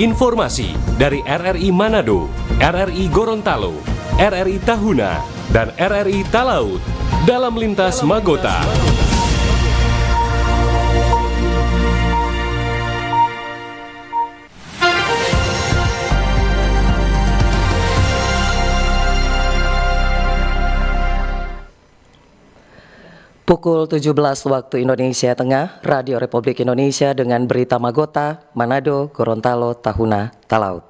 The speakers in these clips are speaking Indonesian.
Informasi dari RRI Manado, RRI Gorontalo, RRI Tahuna, dan RRI Talaut dalam Lintas Magota. Pukul 17 waktu Indonesia Tengah, Radio Republik Indonesia dengan berita Magota, Manado, Gorontalo, Tahuna, Talaut.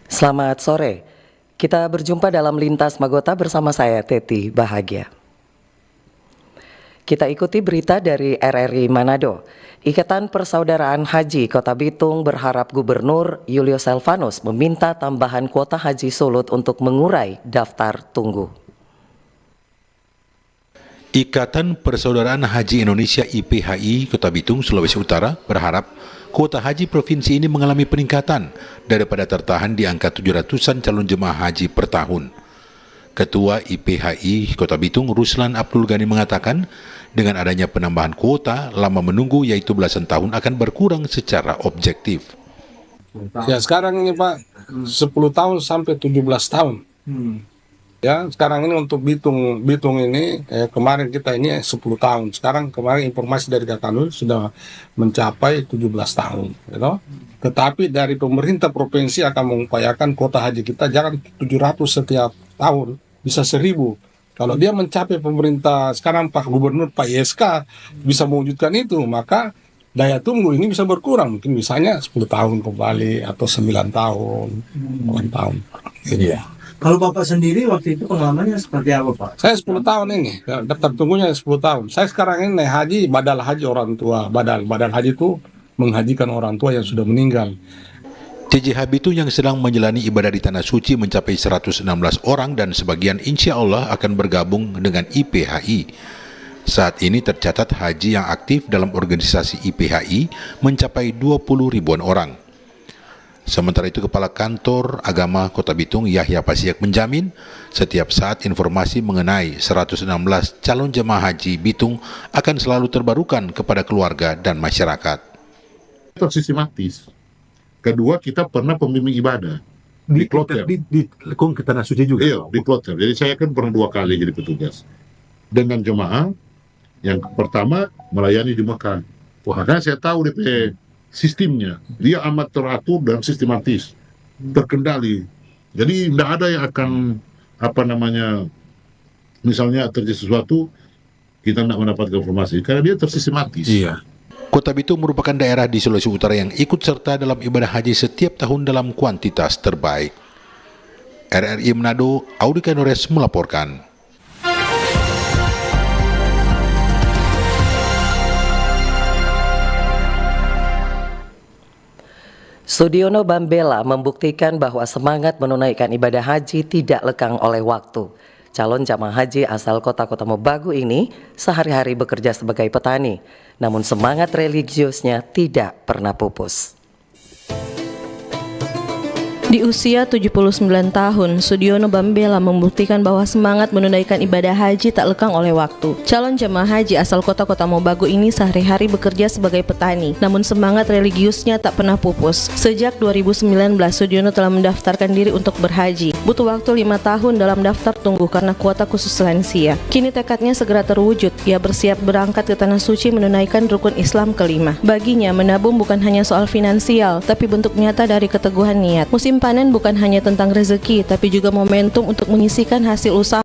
Selamat sore, kita berjumpa dalam Lintas Magota bersama saya, Teti Bahagia. Kita ikuti berita dari RRI Manado. Ikatan Persaudaraan Haji Kota Bitung berharap Gubernur Julius Selvanus meminta tambahan kuota haji Sulut untuk mengurai daftar tunggu. Ikatan Persaudaraan Haji Indonesia IPHI Kota Bitung, Sulawesi Utara berharap kuota haji provinsi ini mengalami peningkatan daripada tertahan di angka 700-an calon jemaah haji per tahun. Ketua IPHI Kota Bitung, Ruslan Abdul Ghani mengatakan, dengan adanya penambahan kuota, lama menunggu yaitu belasan tahun akan berkurang secara objektif. Ya sekarang ini Pak, 10 tahun sampai 17 tahun. Ya sekarang ini untuk Bitung ini, kemarin kita ini 10 tahun. Sekarang kemarin informasi dari Kakanul sudah mencapai 17 tahun. You. Tetapi dari pemerintah provinsi akan mengupayakan kuota haji kita jangan 700 setiap tahun, bisa 1000. Kalau dia mencapai pemerintah sekarang Pak Gubernur, Pak YSK bisa mewujudkan itu, maka daya tunggu ini bisa berkurang. Mungkin misalnya 10 tahun kembali atau 9 tahun, 8 tahun. Iya. Kalau Bapak sendiri waktu itu pengalamannya seperti apa Pak? Saya 10 tahun ini, daftar tunggunya 10 tahun. Saya sekarang ini naik haji, badal haji orang tua. Badal haji itu menghajikan orang tua yang sudah meninggal. JJH Bitung yang sedang menjalani ibadah di Tanah Suci mencapai 116 orang dan sebagian insya Allah akan bergabung dengan IPHI. Saat ini tercatat haji yang aktif dalam organisasi IPHI mencapai 20 ribuan orang. Sementara itu Kepala Kantor Agama Kota Bitung Yahya Pasiak menjamin setiap saat informasi mengenai 116 calon jemaah haji Bitung akan selalu terbarukan kepada keluarga dan masyarakat. Sistematis. Kedua, kita pernah pembimbing ibadah di kloter. Di Lekung ke Tanah Suci juga? Iya, di kloter. Jadi saya kan pernah 2 kali jadi petugas. Dengan jemaah, yang pertama melayani di Mekah. Makanya saya tahu DP sistemnya. Dia amat teratur dan sistematis. Terkendali. Jadi tidak ada yang akan, misalnya terjadi sesuatu, kita tidak mendapatkan informasi. Karena dia tersistematis. Iya. Kota Bitung merupakan daerah di Sulawesi Utara yang ikut serta dalam ibadah haji setiap tahun dalam kuantitas terbaik. RRI Manado, Audika Nores melaporkan. Sudiono Bambela membuktikan bahwa semangat menunaikan ibadah haji tidak lekang oleh waktu. Calon jamaah haji asal kota-kota Mobagu ini sehari-hari bekerja sebagai petani, namun semangat religiusnya tidak pernah pupus. Di usia 79 tahun, Sudiono Bambela membuktikan bahwa semangat menunaikan ibadah haji tak lekang oleh waktu. Calon jemaah haji asal kota-kota Mobagu ini sehari-hari bekerja sebagai petani, namun semangat religiusnya tak pernah pupus. Sejak 2019, Sudiono telah mendaftarkan diri untuk berhaji. Butuh waktu 5 tahun dalam daftar tunggu karena kuota khusus lansia. Kini tekadnya segera terwujud. Ia bersiap berangkat ke Tanah Suci menunaikan rukun Islam kelima. Baginya, menabung bukan hanya soal finansial, tapi bentuk nyata dari keteguhan niat. Musim panen bukan hanya tentang rezeki, tapi juga momentum untuk menyisihkan hasil usaha.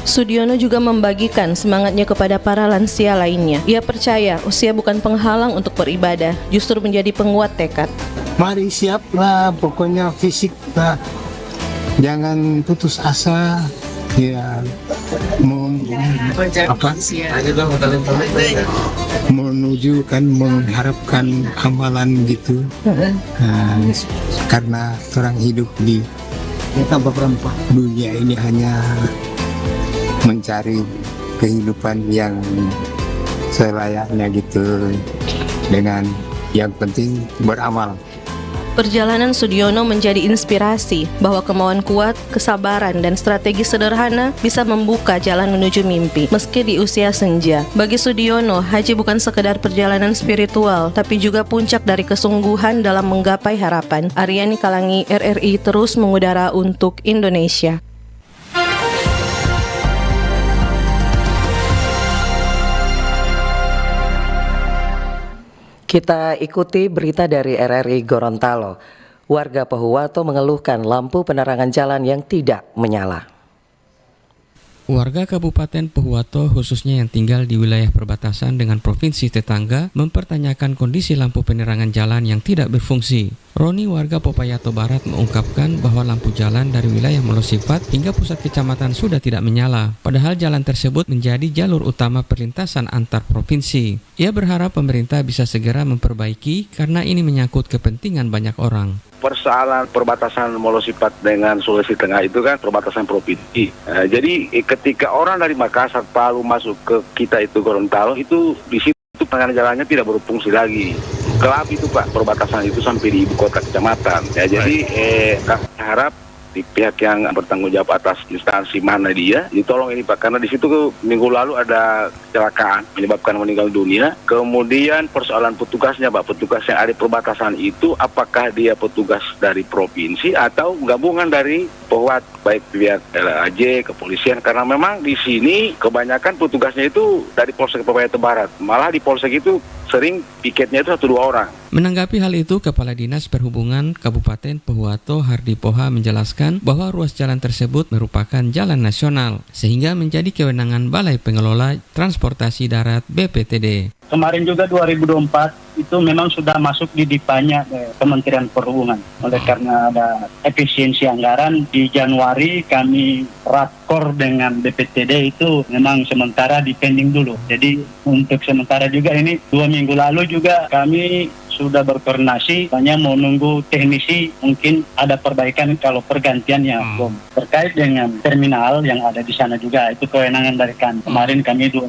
Sudiono juga membagikan semangatnya kepada para lansia lainnya. Ia percaya usia bukan penghalang untuk beribadah, justru menjadi penguat tekad. Mari siaplah, pokoknya fisik jangan putus asa, ya menuju kan mengharapkan amalan gitu. Nah, karena orang hidup di dunia ini hanya mencari kehidupan yang selayaknya gitu, dengan yang penting beramal. Perjalanan Sudiono menjadi inspirasi bahwa kemauan kuat, kesabaran, dan strategi sederhana bisa membuka jalan menuju mimpi, meski di usia senja. Bagi Sudiono, haji bukan sekedar perjalanan spiritual, tapi juga puncak dari kesungguhan dalam menggapai harapan. Aryani Kalangi, RRI terus mengudara untuk Indonesia. Kita ikuti berita dari RRI Gorontalo. Warga Pohuwato mengeluhkan lampu penerangan jalan yang tidak menyala. Warga Kabupaten Pohuwato khususnya yang tinggal di wilayah perbatasan dengan provinsi tetangga mempertanyakan kondisi lampu penerangan jalan yang tidak berfungsi. Roni warga Popayato Barat mengungkapkan bahwa lampu jalan dari wilayah Molosifat hingga pusat kecamatan sudah tidak menyala, padahal jalan tersebut menjadi jalur utama perlintasan antar provinsi. Ia berharap pemerintah bisa segera memperbaiki karena ini menyangkut kepentingan banyak orang. Persoalan perbatasan Molosifat dengan Sulawesi Tengah itu kan perbatasan provinsi. Jadi ketika orang dari Makassar, Palu masuk ke kita itu Gorontalo, itu di situ penanganan jalannya tidak berfungsi lagi. Gelap itu Pak, perbatasan itu sampai di ibu kota kecamatan. Ya, jadi kami harap di pihak yang bertanggung jawab atas instansi mana dia, ditolong ini Pak, karena di situ minggu lalu ada kecelakaan menyebabkan meninggal dunia. Kemudian persoalan petugasnya Pak, petugas yang ada di perbatasan itu apakah dia petugas dari provinsi atau gabungan dari Pohuwat, baik pihak LAJ, kepolisian, karena memang di sini kebanyakan petugasnya itu dari Polsek Popayato Barat, malah di Polsek itu sering piketnya itu 1-2 orang. Menanggapi hal itu, Kepala Dinas Perhubungan Kabupaten Pohuwato Hardi Poha menjelaskan bahwa ruas jalan tersebut merupakan jalan nasional sehingga menjadi kewenangan Balai Pengelola Transportasi Darat BPTD. Kemarin juga 2024 itu memang sudah masuk di DIPA-nya Kementerian Perhubungan. Oleh karena ada efisiensi anggaran, di Januari kami rakor dengan BPTD itu memang sementara dipending dulu. Jadi untuk sementara juga ini 2 minggu lalu juga kami sudah berkoordinasi, hanya mau nunggu teknisi mungkin ada perbaikan kalau pergantiannya belum. Terkait dengan terminal yang ada di sana juga itu kewenangan dari kami. Kemarin kami juga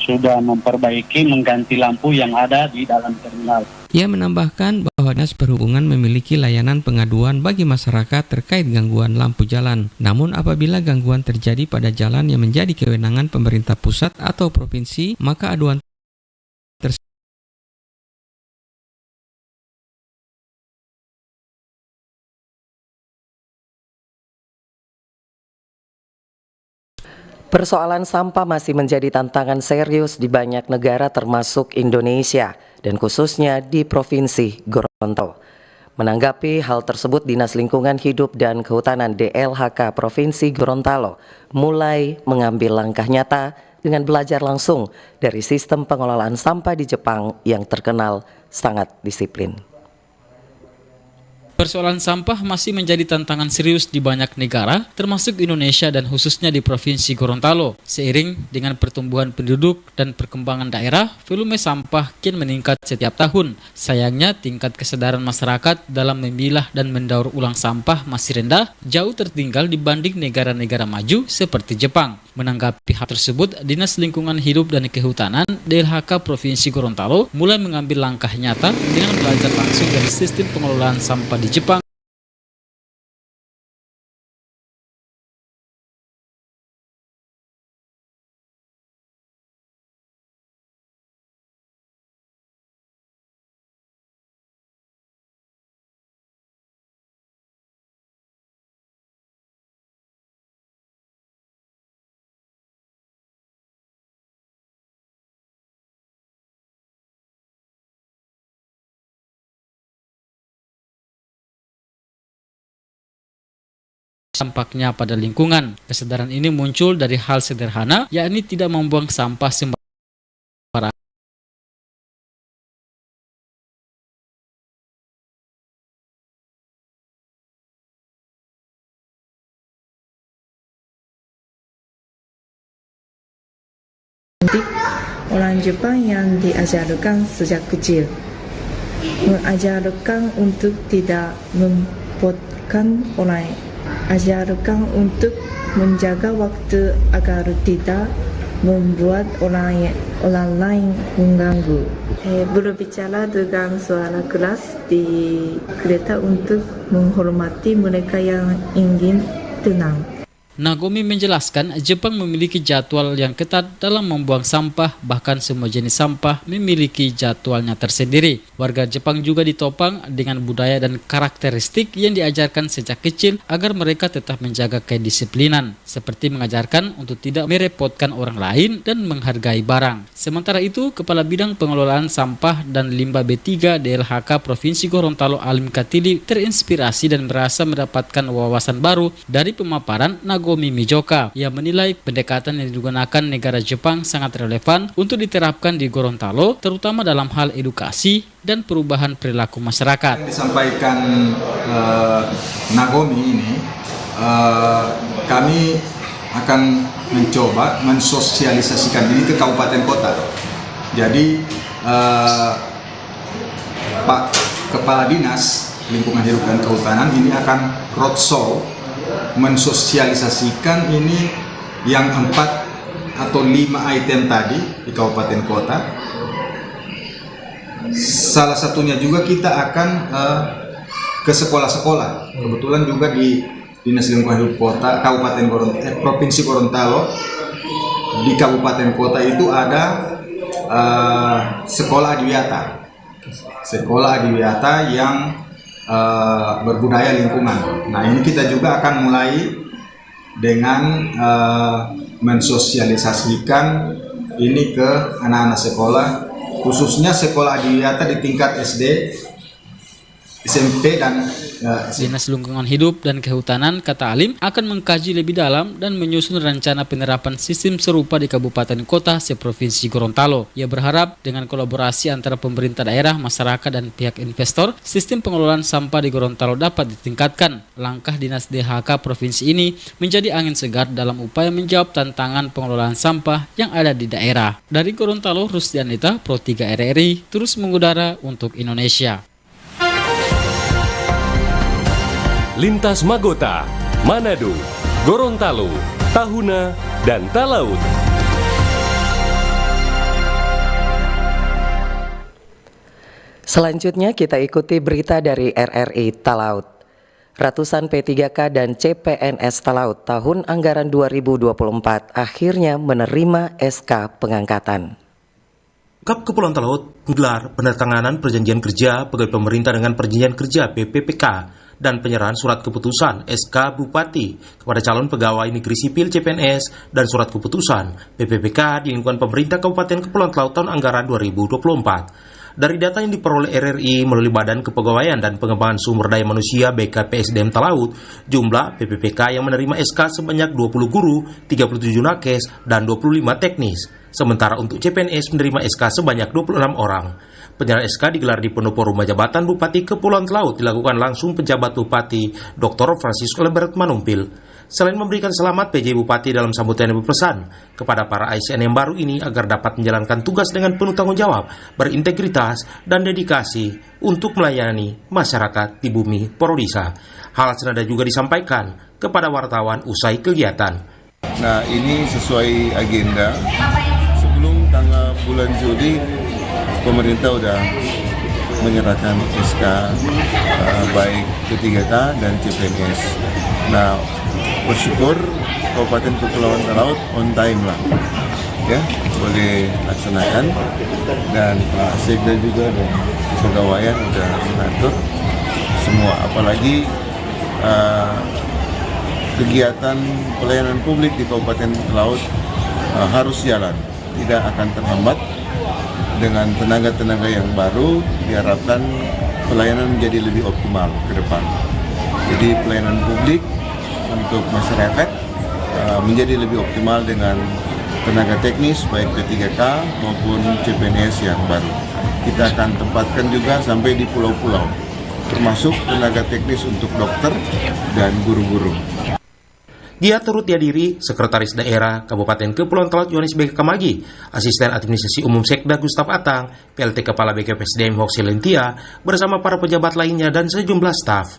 sudah memperbaiki, mengganti lampu yang ada di dalam terminal. Ia menambahkan bahwa Dinas Perhubungan memiliki layanan pengaduan bagi masyarakat terkait gangguan lampu jalan. Namun apabila gangguan terjadi pada jalan yang menjadi kewenangan pemerintah pusat atau provinsi, maka aduan tersebut Persoalan sampah masih menjadi tantangan serius di banyak negara termasuk Indonesia dan khususnya di Provinsi Gorontalo. Menanggapi hal tersebut, Dinas Lingkungan Hidup dan Kehutanan DLHK Provinsi Gorontalo mulai mengambil langkah nyata dengan belajar langsung dari sistem pengelolaan sampah di Jepang yang terkenal sangat disiplin. Persoalan sampah masih menjadi tantangan serius di banyak negara, termasuk Indonesia dan khususnya di Provinsi Gorontalo. Seiring dengan pertumbuhan penduduk dan perkembangan daerah, volume sampah kian meningkat setiap tahun. Sayangnya, tingkat kesadaran masyarakat dalam memilah dan mendaur ulang sampah masih rendah, jauh tertinggal dibanding negara-negara maju seperti Jepang. Menanggapi hal tersebut, Dinas Lingkungan Hidup dan Kehutanan DLHK Provinsi Gorontalo mulai mengambil langkah nyata dengan belajar langsung dari sistem pengelolaan sampah di Jepang. Dampaknya pada lingkungan. Kesadaran ini muncul dari hal sederhana, yakni tidak membuang sampah sembarangan. didik orang Jepang yang diajarkan sejak kecil. Mengajarkan untuk tidak membuatkan orang, ajarkan untuk menjaga waktu agar tidak membuat orang lain mengganggu. Berbicara dengan suara keras di kereta untuk menghormati mereka yang ingin tenang. Nagomi menjelaskan Jepang memiliki jadwal yang ketat dalam membuang sampah, bahkan semua jenis sampah memiliki jadwalnya tersendiri. Warga Jepang juga ditopang dengan budaya dan karakteristik yang diajarkan sejak kecil agar mereka tetap menjaga kedisiplinan, seperti mengajarkan untuk tidak merepotkan orang lain dan menghargai barang. Sementara itu, Kepala Bidang Pengelolaan Sampah dan Limbah B3 DLHK Provinsi Gorontalo Alim Katili terinspirasi dan merasa mendapatkan wawasan baru dari pemaparan Nagomi Mijoka yang menilai pendekatan yang digunakan negara Jepang sangat relevan untuk diterapkan di Gorontalo, terutama dalam hal edukasi dan perubahan perilaku masyarakat. Yang disampaikan Nagomi ini, kami akan mencoba mensosialisasikan ini ke kabupaten kota. Jadi Pak Kepala Dinas Lingkungan Hidup dan Kehutanan ini akan roadshow mensosialisasikan ini yang 4 atau 5 item tadi di kabupaten kota. Salah satunya juga kita akan ke sekolah-sekolah. Kebetulan juga di Dinas Lingkungan Hidup Kota Kabupaten Provinsi Gorontalo, di kabupaten kota itu ada sekolah adiwiyata. Sekolah adiwiyata yang berbudaya lingkungan. Nah, ini kita juga akan mulai dengan mensosialisasikan ini ke anak-anak sekolah, khususnya sekolah adiwiyata di tingkat SD, SMP dan Dinas Lingkungan Hidup dan Kehutanan, kata Alim, akan mengkaji lebih dalam dan menyusun rencana penerapan sistem serupa di kabupaten kota seprovinsi Gorontalo. Ia berharap dengan kolaborasi antara pemerintah daerah, masyarakat, dan pihak investor, sistem pengelolaan sampah di Gorontalo dapat ditingkatkan. Langkah Dinas DHK provinsi ini menjadi angin segar dalam upaya menjawab tantangan pengelolaan sampah yang ada di daerah. Dari Gorontalo, Rusdianita, Pro 3 RRI, terus mengudara untuk Indonesia. Lintas Magota, Manado, Gorontalo, Tahuna, dan Talaut. Selanjutnya kita ikuti berita dari RRI Talaut. Ratusan P3K dan CPNS Talaut tahun anggaran 2024 akhirnya menerima SK pengangkatan. Kap Kepulauan Talaut menggelar penandatanganan perjanjian kerja pegawai pemerintah dengan perjanjian kerja PPPK dan penyerahan surat keputusan SK Bupati kepada calon pegawai negeri sipil CPNS dan surat keputusan PPPK di lingkungan pemerintah Kabupaten Kepulauan Talaut tahun anggaran 2024. Dari data yang diperoleh RRI melalui Badan Kepegawaian dan Pengembangan Sumber Daya Manusia BKPSDM Talaut, jumlah PPPK yang menerima SK sebanyak 20 guru, 37 nakes, dan 25 teknis. Sementara untuk CPNS menerima SK sebanyak 26 orang. Penyerahan SK digelar di Pendopo Rumah Jabatan Bupati Kepulauan Talaut dilakukan langsung penjabat Bupati Dr. Francisco Lebert Manumpil. Selain memberikan selamat, PJ Bupati dalam sambutannya berpesan kepada para ASN yang baru ini agar dapat menjalankan tugas dengan penuh tanggung jawab, berintegritas, dan dedikasi untuk melayani masyarakat di bumi Porodisa. Hal senada juga disampaikan kepada wartawan usai kegiatan. Nah, ini sesuai agenda. Sebelum tanggal bulan Juli, pemerintah sudah menyerahkan SK baik P3K dan CPNS. Nah, bersyukur Kabupaten Kepulauan Talaut on time lah, ya, boleh laksanakan, dan Pak Sekda juga dan Kepegawaian sudah mengatur semua, apalagi kegiatan pelayanan publik di Kabupaten Talaut harus jalan, tidak akan terhambat. Dengan tenaga-tenaga yang baru diharapkan pelayanan menjadi lebih optimal ke depan. Jadi pelayanan publik untuk masyarakat menjadi lebih optimal dengan tenaga teknis baik P3K maupun CPNS yang baru. Kita akan tempatkan juga sampai di pulau-pulau, termasuk tenaga teknis untuk dokter dan guru-guru. Dia turut dihadiri Sekretaris Daerah Kabupaten Kepulauan Talaut Yohanes B. Kamagi, Asisten Administrasi Umum Sekda Gustaf Atang, PLT Kepala BKPSDM Hoxie Lentia, bersama para pejabat lainnya dan sejumlah staf.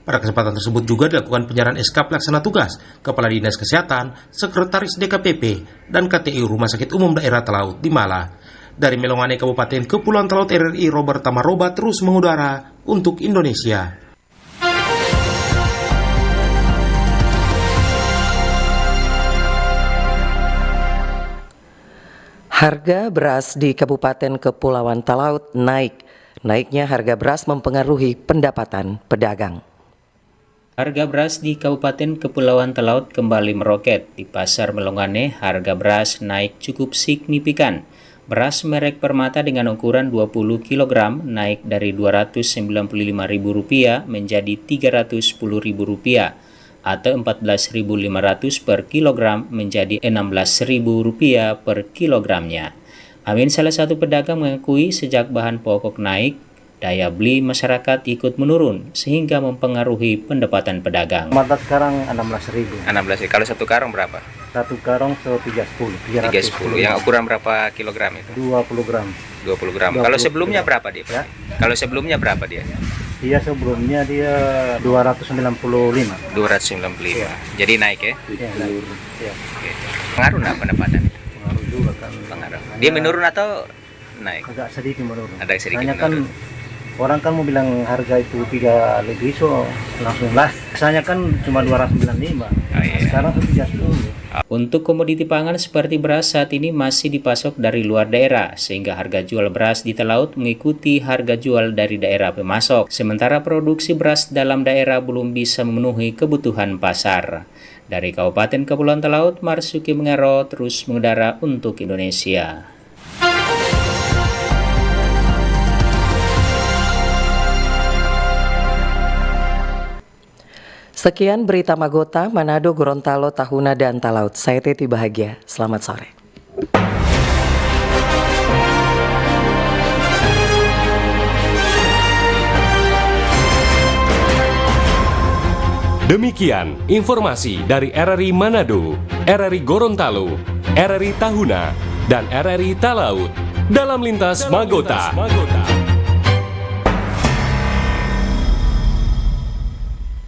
Pada kesempatan tersebut juga dilakukan penyerahan SK Pelaksana Tugas Kepala Dinas Kesehatan, Sekretaris DKPP, dan KTU Rumah Sakit Umum Daerah Talaut di Mala. Dari Melongane Kabupaten Kepulauan Talaut RRI Robert Tamaroba terus mengudara untuk Indonesia. Harga beras di Kabupaten Kepulauan Talaut naik. Naiknya harga beras mempengaruhi pendapatan pedagang. Harga beras di Kabupaten Kepulauan Talaut kembali meroket. Di Pasar Melongane, harga beras naik cukup signifikan. Beras merek Permata dengan ukuran 20 kg naik dari Rp295.000 menjadi Rp310.000 atau Rp14.500 per kilogram menjadi Rp16.000 per kilogramnya. Amin, salah satu pedagang, mengakui sejak bahan pokok naik, daya beli masyarakat ikut menurun sehingga mempengaruhi pendapatan pedagang. Mata sekarang 16.000. 16. Kalau satu karung berapa? Satu karung 310. 310. Yang ukuran berapa kilogram itu? 20 gram. 20 gram. Kalau sebelumnya berapa dia? Ya? Kalau sebelumnya berapa dia? Dia sebelumnya dia 295. 295. Ya. Jadi naik ya? Iya, naik. Ya. Oke. Pengaruh nggak pendapatan itu? Pengaruh juga kan. Pengaruh. Dia menurun atau naik? Agak sedikit menurun. Ada sedikit Soalnya menurun. Kan orang kan mau bilang harga itu 3 lebih, so langsung lah. Biasanya kan cuma 295. Iya. Sekarang 310. Untuk komoditi pangan seperti beras saat ini masih dipasok dari luar daerah, sehingga harga jual beras di Talaut mengikuti harga jual dari daerah pemasok. Sementara produksi beras dalam daerah belum bisa memenuhi kebutuhan pasar. Dari Kabupaten Kepulauan Talaut, Marsuki Mengero terus mengudara untuk Indonesia. Sekian berita Magota, Manado, Gorontalo, Tahuna, dan Talaut. Saya Teti Bahagia. Selamat sore. Demikian informasi dari RRI Manado, RRI Gorontalo, RRI Tahuna, dan RRI Talaut dalam Lintas Magota.